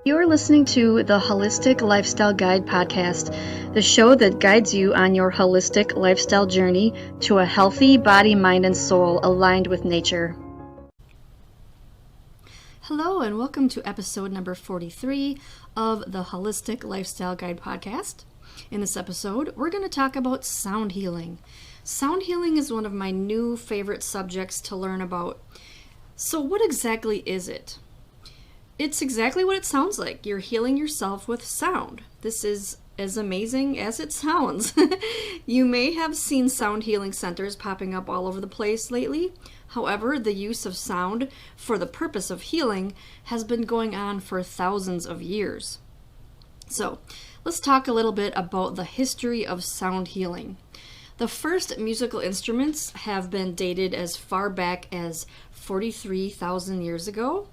You're listening to the Holistic Lifestyle Guide podcast, the show that guides you on your holistic lifestyle journey to a healthy body, mind, and soul aligned with nature. Hello, and welcome to episode number 43 of the Holistic Lifestyle Guide podcast. In this episode, we're going to talk about sound healing. Sound healing is one of my new favorite subjects to learn about. So what exactly is it? It's exactly what it sounds like. You're healing yourself with sound. This is as amazing as it sounds. You may have seen sound healing centers popping up all over the place lately. However, the use of sound for the purpose of healing has been going on for thousands of years. So, let's talk a little bit about the history of sound healing. The first musical instruments have been dated as far back as 43,000 years ago.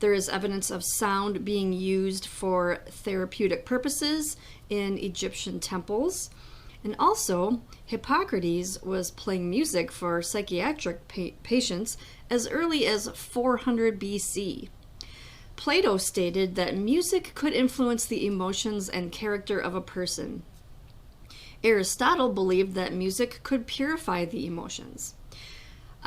There is evidence of sound being used for therapeutic purposes in Egyptian temples. And also, Hippocrates was playing music for psychiatric patients as early as 400 BC. Plato stated that music could influence the emotions and character of a person. Aristotle believed that music could purify the emotions.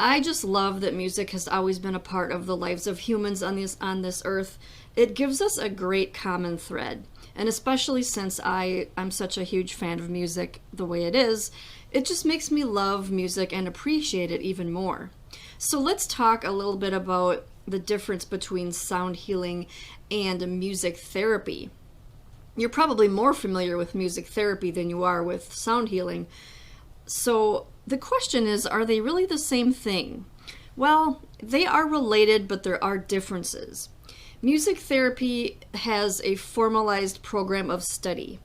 I just love that music has always been a part of the lives of humans on this earth. It gives us a great common thread. And especially since I'm such a huge fan of music the way it is, it just makes me love music and appreciate it even more. So let's talk a little bit about the difference between sound healing and music therapy. You're probably more familiar with music therapy than you are with sound healing. So the question is, are they really the same thing? Well, they are related, but there are differences. Music therapy has a formalized program of study.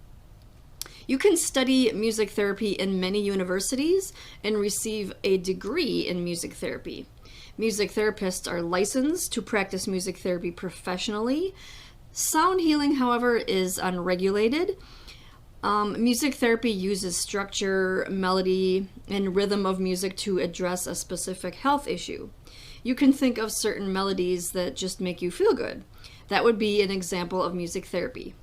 You can study music therapy in many universities and receive a degree in music therapy. Music therapists are licensed to practice music therapy professionally. Sound healing, however, is unregulated. Music therapy uses structure, melody, and rhythm of music to address a specific health issue. You can think of certain melodies that just make you feel good. That would be an example of music therapy.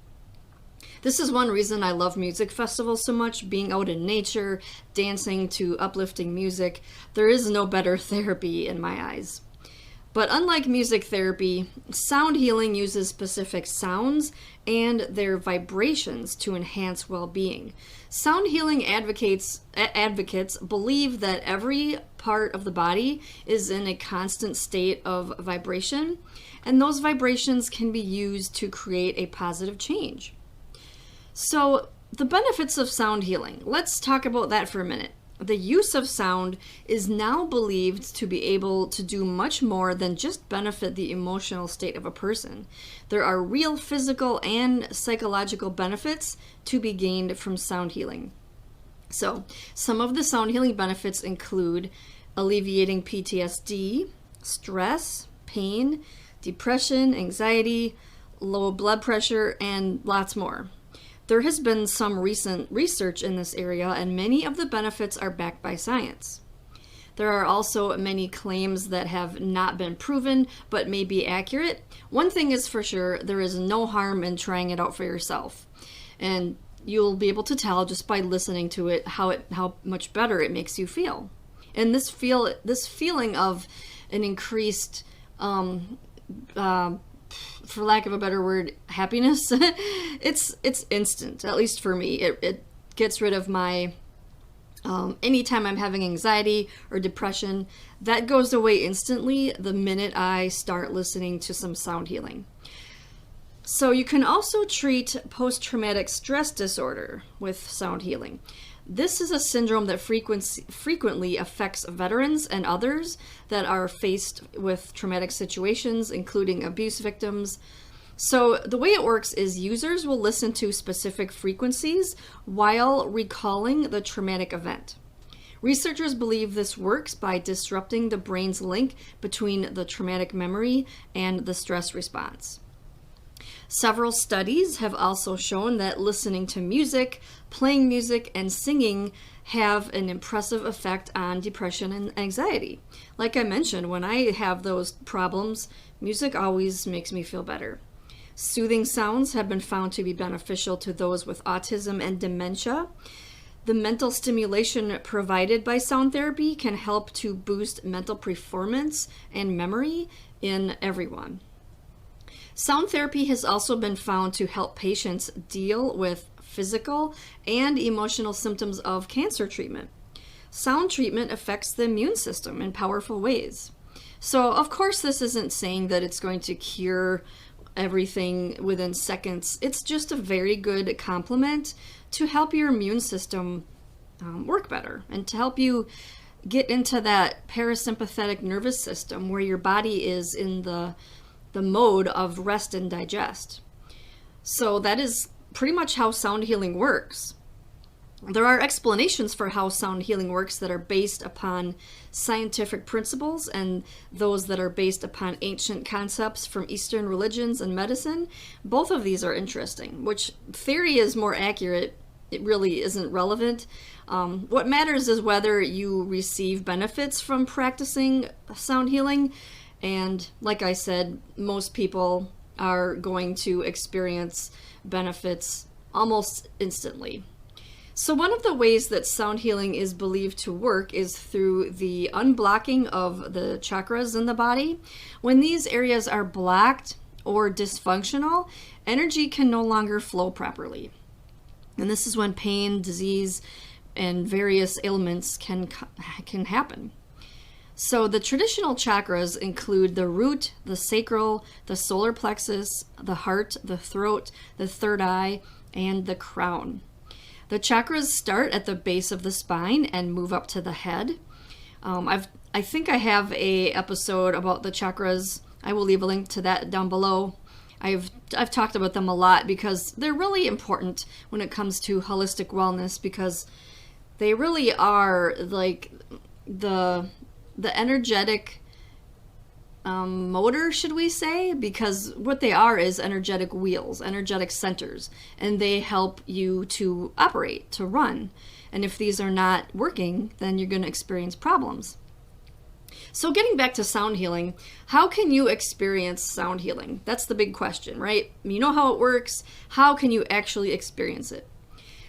This is one reason I love music festivals so much, being out in nature, dancing to uplifting music. There is no better therapy in my eyes. But unlike music therapy, sound healing uses specific sounds and their vibrations to enhance well-being. Sound healing advocates believe that every part of the body is in a constant state of vibration, and those vibrations can be used to create a positive change. So, the benefits of sound healing. Let's talk about that for a minute. The use of sound is now believed to be able to do much more than just benefit the emotional state of a person. There are real physical and psychological benefits to be gained from sound healing. So, some of the sound healing benefits include alleviating PTSD, stress, pain, depression, anxiety, low blood pressure, and lots more. There has been some recent research in this area, and many of the benefits are backed by science. There are also many claims that have not been proven, but may be accurate. One thing is for sure, there is no harm in trying it out for yourself. And you'll be able to tell just by listening to it how much better it makes you feel. And this feeling of an increased for lack of a better word, happiness, it's instant, at least for me. It gets rid of my, anytime I'm having anxiety or depression, that goes away instantly the minute I start listening to some sound healing. So you can also treat post-traumatic stress disorder with sound healing. This is a syndrome that frequently affects veterans and others that are faced with traumatic situations, including abuse victims. So the way it works is users will listen to specific frequencies while recalling the traumatic event. Researchers believe this works by disrupting the brain's link between the traumatic memory and the stress response. Several studies have also shown that listening to music, playing music, and singing have an impressive effect on depression and anxiety. Like I mentioned, when I have those problems, music always makes me feel better. Soothing sounds have been found to be beneficial to those with autism and dementia. The mental stimulation provided by sound therapy can help to boost mental performance and memory in everyone. Sound therapy has also been found to help patients deal with physical and emotional symptoms of cancer treatment. Sound treatment affects the immune system in powerful ways. So, of course, this isn't saying that it's going to cure everything within seconds. It's just a very good complement to help your immune system work better and to help you get into that parasympathetic nervous system where your body is in the mode of rest and digest. So that is pretty much how sound healing works. There are explanations for how sound healing works that are based upon scientific principles and those that are based upon ancient concepts from Eastern religions and medicine. Both of these are interesting. Which theory is more accurate, it really isn't relevant. What matters is whether you receive benefits from practicing sound healing. And like I said, most people are going to experience benefits almost instantly. So one of the ways that sound healing is believed to work is through the unblocking of the chakras in the body. When these areas are blocked or dysfunctional, energy can no longer flow properly. And this is when pain, disease, and various ailments can happen. So the traditional chakras include the root, the sacral, the solar plexus, the heart, the throat, the third eye, and the crown. The chakras start at the base of the spine and move up to the head. I think I have a episode about the chakras. I will leave a link to that down below. I've talked about them a lot because they're really important when it comes to holistic wellness, because they really are like the energetic motor, should we say, because what they are is energetic wheels, energetic centers, and they help you to operate, to run. And if these are not working, then you're going to experience problems. So getting back to sound healing, how can you experience sound healing? That's the big question, right? You know how it works. How can you actually experience it?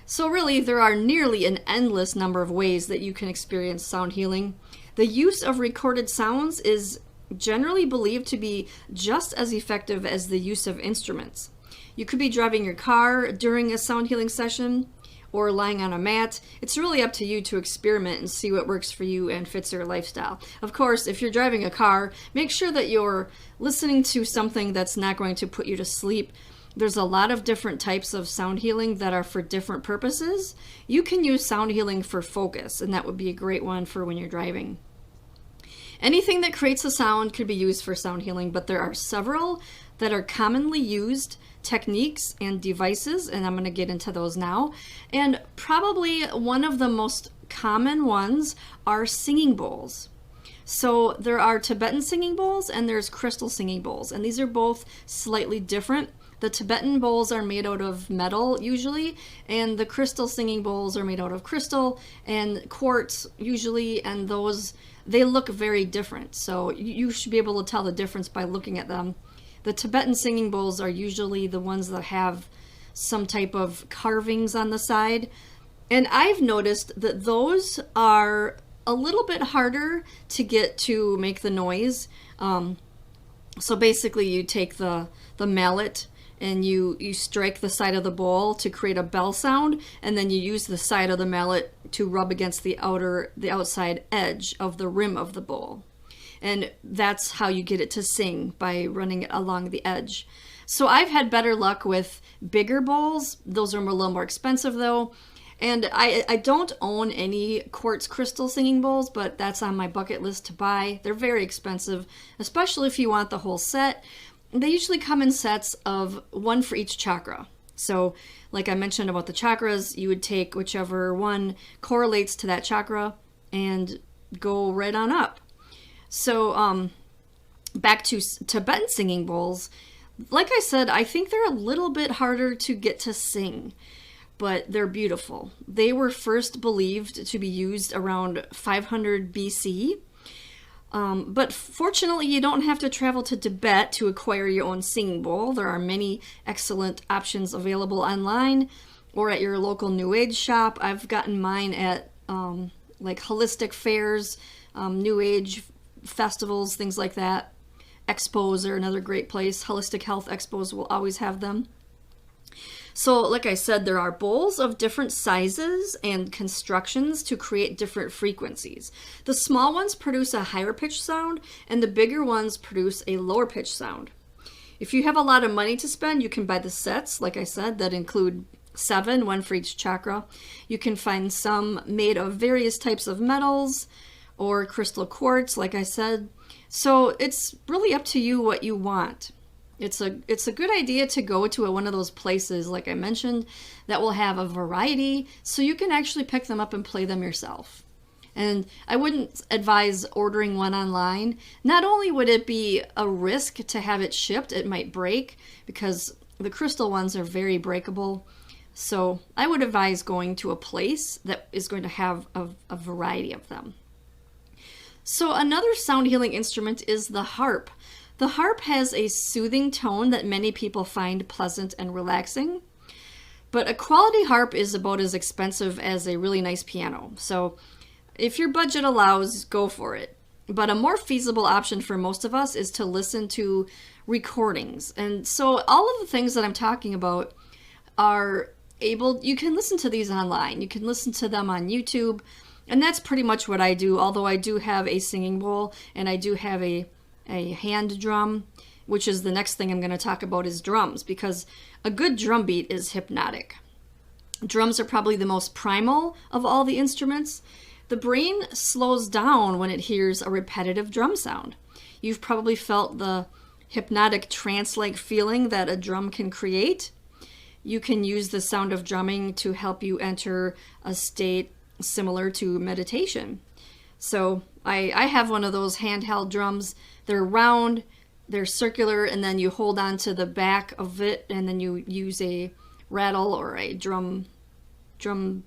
So really, there are nearly an endless number of ways that you can experience sound healing. The use of recorded sounds is generally believed to be just as effective as the use of instruments. You could be driving your car during a sound healing session or lying on a mat. It's really up to you to experiment and see what works for you and fits your lifestyle. Of course, if you're driving a car, make sure that you're listening to something that's not going to put you to sleep. There's a lot of different types of sound healing that are for different purposes. You can use sound healing for focus, and that would be a great one for when you're driving. Anything that creates a sound could be used for sound healing, but there are several that are commonly used techniques and devices, and I'm going to get into those now. And probably one of the most common ones are singing bowls. So there are Tibetan singing bowls and there's crystal singing bowls, and these are both slightly different. The Tibetan bowls are made out of metal usually, and the crystal singing bowls are made out of crystal and quartz usually, and those, they look very different. So you should be able to tell the difference by looking at them. The Tibetan singing bowls are usually the ones that have some type of carvings on the side. And I've noticed that those are a little bit harder to get to make the noise. So basically you take the mallet and you strike the side of the bowl to create a bell sound, and then you use the side of the mallet to rub against the outside edge of the rim of the bowl. And that's how you get it to sing, by running it along the edge. So I've had better luck with bigger bowls. Those are a little more expensive though. And I don't own any quartz crystal singing bowls, but that's on my bucket list to buy. They're very expensive, especially if you want the whole set. They usually come in sets of one for each chakra. So like I mentioned about the chakras, you would take whichever one correlates to that chakra and go right on up. So back to Tibetan singing bowls, like I said, I think they're a little bit harder to get to sing, but they're beautiful. They were first believed to be used around 500 BC. But fortunately, you don't have to travel to Tibet to acquire your own singing bowl. There are many excellent options available online or at your local New Age shop. I've gotten mine at like holistic fairs, New Age festivals, things like that. Expos are another great place. Holistic health expos will always have them. So like I said, there are bowls of different sizes and constructions to create different frequencies. The small ones produce a higher pitch sound, and the bigger ones produce a lower pitch sound. If you have a lot of money to spend, you can buy the sets, like I said, that include 7, one for each chakra. You can find some made of various types of metals or crystal quartz, like I said. So it's really up to you what you want. It's a good idea to go to one of those places, like I mentioned, that will have a variety, so you can actually pick them up and play them yourself. And I wouldn't advise ordering one online. Not only would it be a risk to have it shipped, it might break because the crystal ones are very breakable. So I would advise going to a place that is going to have a variety of them. So another sound healing instrument is the harp. The harp has a soothing tone that many people find pleasant and relaxing. But a quality harp is about as expensive as a really nice piano. So if your budget allows, go for it. But a more feasible option for most of us is to listen to recordings. And so all of the things that I'm talking about you can listen to these online. You can listen to them on YouTube. And that's pretty much what I do, although I do have a singing bowl and I do have a hand drum, which is the next thing I'm going to talk about is drums, because a good drum beat is hypnotic. Drums are probably the most primal of all the instruments. The brain slows down when it hears a repetitive drum sound. You've probably felt the hypnotic trance-like feeling that a drum can create. You can use the sound of drumming to help you enter a state similar to meditation. So I have one of those handheld drums. They're round, they're circular, and then you hold on to the back of it, and then you use a rattle or a drum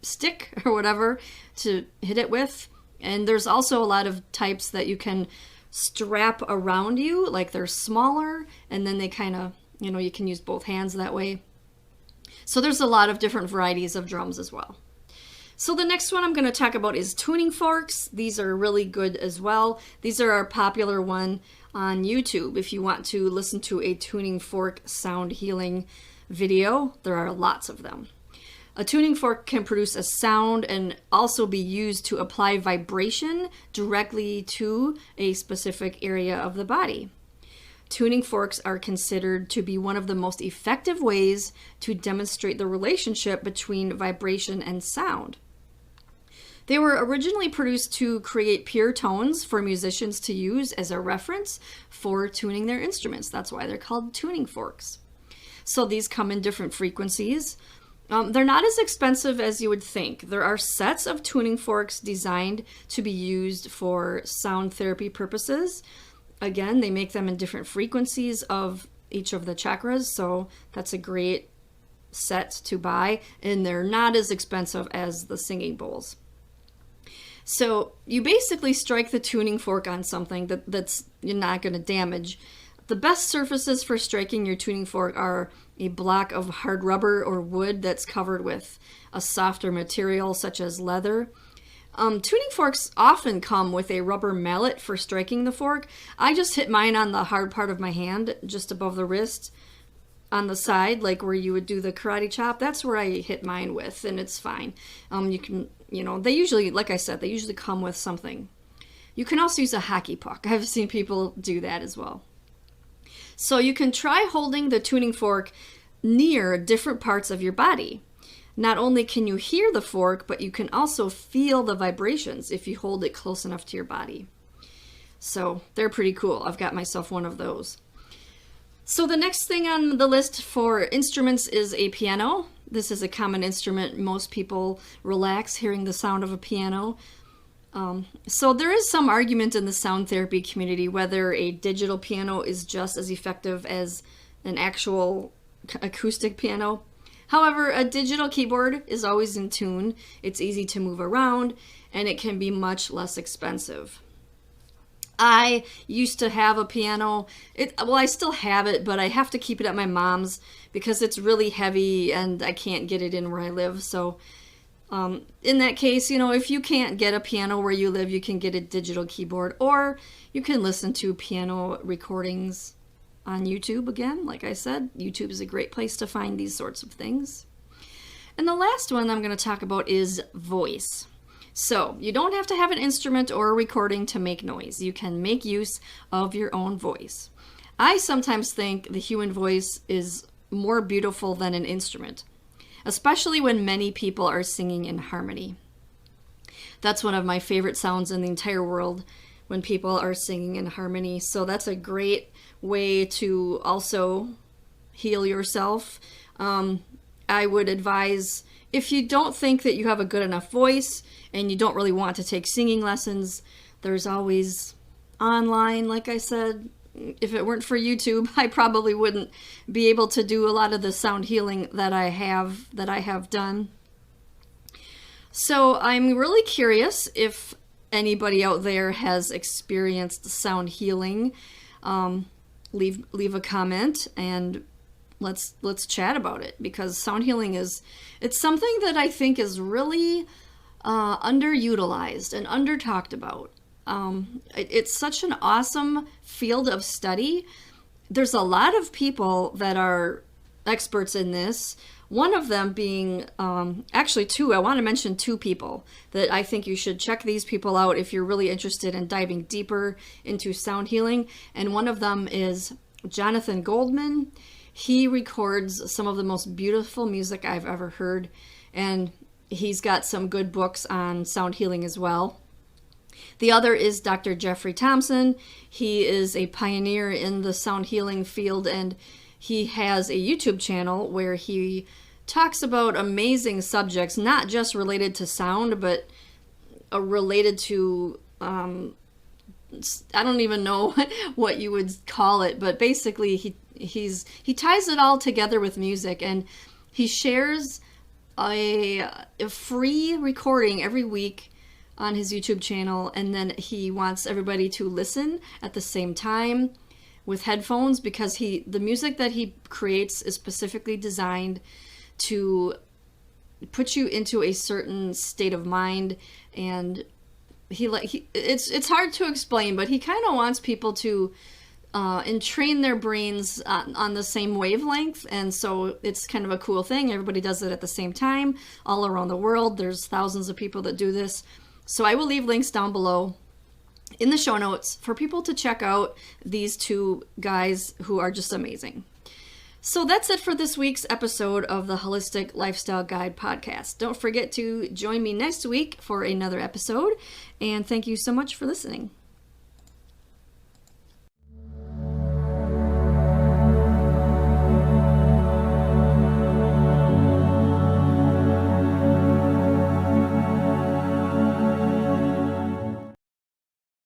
stick or whatever to hit it with. And there's also a lot of types that you can strap around you, like they're smaller, and then they kind of, you can use both hands that way. So there's a lot of different varieties of drums as well. So the next one I'm going to talk about is tuning forks. These are really good as well. These are our popular one on YouTube. If you want to listen to a tuning fork sound healing video, there are lots of them. A tuning fork can produce a sound and also be used to apply vibration directly to a specific area of the body. Tuning forks are considered to be one of the most effective ways to demonstrate the relationship between vibration and sound. They were originally produced to create pure tones for musicians to use as a reference for tuning their instruments. That's why they're called tuning forks. So these come in different frequencies. They're not as expensive as you would think. There are sets of tuning forks designed to be used for sound therapy purposes. Again, they make them in different frequencies of each of the chakras, so that's a great set to buy, and they're not as expensive as the singing bowls. So you basically strike the tuning fork on something that's you're not going to damage. The best surfaces for striking your tuning fork are a block of hard rubber or wood that's covered with a softer material such as leather. Tuning forks often come with a rubber mallet for striking the fork. I just hit mine on the hard part of my hand, just above the wrist, on the side, like where you would do the karate chop. That's where I hit mine with, and it's fine. You can, they usually, like I said, they usually come with something. You can also use a hockey puck. I've seen people do that as well. So you can try holding the tuning fork near different parts of your body. Not only can you hear the fork, but you can also feel the vibrations if you hold it close enough to your body. So they're pretty cool. I've got myself one of those. So the next thing on the list for instruments is a piano. This is a common instrument. Most people relax hearing the sound of a piano. So there is some argument in the sound therapy community whether a digital piano is just as effective as an actual acoustic piano. However, a digital keyboard is always in tune, it's easy to move around, and it can be much less expensive. I used to have a piano. I still have it, but I have to keep it at my mom's because it's really heavy and I can't get it in where I live. So in that case, if you can't get a piano where you live, you can get a digital keyboard, or you can listen to piano recordings on YouTube. Again, like I said, YouTube is a great place to find these sorts of things. And the last one I'm going to talk about is voice. So you don't have to have an instrument or a recording to make noise. You can make use of your own voice. I sometimes think the human voice is more beautiful than an instrument, especially when many people are singing in harmony. That's one of my favorite sounds in the entire world, when people are singing in harmony. So that's a great way to also heal yourself. I would advise, if you don't think that you have a good enough voice and you don't really want to take singing lessons, there's always online, like I said. If it weren't for YouTube, I probably wouldn't be able to do a lot of the sound healing that I have done. So I'm really curious if anybody out there has experienced sound healing. Leave a comment and let's chat about it, because sound healing it's something that I think is really underutilized and under talked about. It's such an awesome field of study. There's a lot of people that are experts in this. One of them being, actually two. I want to mention two people that I think you should check these people out if you're really interested in diving deeper into sound healing. And one of them is Jonathan Goldman. He records some of the most beautiful music I've ever heard, and he's got some good books on sound healing as well. The other is Dr. Jeffrey Thompson. He is a pioneer in the sound healing field, and he has a YouTube channel where he talks about amazing subjects, not just related to sound, but related to, I don't even know what you would call it, but basically he ties it all together with music, and he shares a free recording every week on his YouTube channel, and then he wants everybody to listen at the same time with headphones, because the music that he creates is specifically designed to put you into a certain state of mind. And it's hard to explain, but he kind of wants people to entrain their brains on the same wavelength, and so it's kind of a cool thing. Everybody does it at the same time all around the world. There's thousands of people that do this. So I will leave links down below in the show notes for people to check out these two guys who are just amazing. So that's it for this week's episode of the Holistic Lifestyle Guide podcast. Don't forget to join me next week for another episode, and thank you so much for listening.